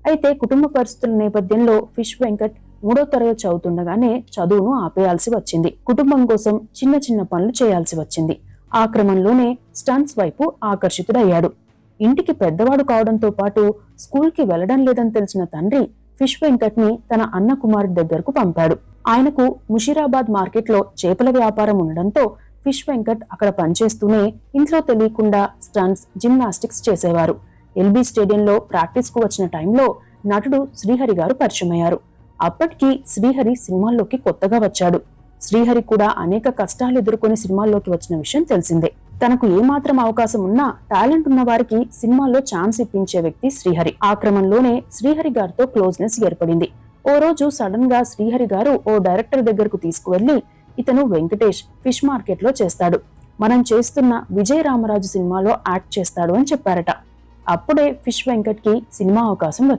అయితే కుటుంబ పరిస్థితుల నేపథ్యంలో ఫిష్ వెంకట్ 3వ తరగతి చదువుతుండగానే చదువును ఆపేయాల్సి వచ్చింది. కుటుంబం కోసం చిన్న చిన్న పనులు చేయాల్సి వచ్చింది. ఆ క్రమంలోనే స్టంట్స్ వైపు ఆకర్షితుడయ్యాడు. ఇంటికి పెద్దవాడు కావడంతో పాటు స్కూల్కి వెళ్లడం లేదని తెలిసిన తండ్రి ఫిష్ వెంకట్ ని తన అన్న కుమారుడి దగ్గరకు పంపాడు. ఆయనకు ముషీరాబాద్ మార్కెట్లో చేపల వ్యాపారం ఉండడంతో ఫిష్ వెంకట్ అక్కడ పనిచేస్తూనే ఇంట్లో తెలియకుండా స్టంట్స్, జిమ్నాస్టిక్స్ చేసేవారు. ఎల్బీ స్టేడియంలో ప్రాక్టీస్ కు వచ్చిన టైంలో నటుడు శ్రీహరి గారు పరిచయమయ్యారు. అప్పటికి శ్రీహరి సినిమాల్లోకి కొత్తగా వచ్చాడు. శ్రీహరి కూడా అనేక కష్టాలు ఎదుర్కొని సినిమాల్లోకి వచ్చిన విషయం తెలిసిందే. తనకు ఏమాత్రం అవకాశం ఉన్నా టాలెంట్ ఉన్న వారికి సినిమాల్లో ఛాన్స్ ఇప్పించే వ్యక్తి శ్రీహరి. ఆ క్రమంలోనే శ్రీహరి గారితో క్లోజ్నెస్ ఏర్పడింది. ఓ రోజు సడన్ గా శ్రీహరి గారు ఓ డైరెక్టర్ దగ్గరకు తీసుకువెళ్లి, ఇతను వెంకటేష్ ఫిష్ మార్కెట్ లో చేస్తాడు, మనం చేస్తున్న విజయ రామరాజు సినిమాలో యాక్ట్ చేస్తాడు అని చెప్పారట. అప్పుడే ఫిష్ వెంకట్ కి సినిమా అవకాశం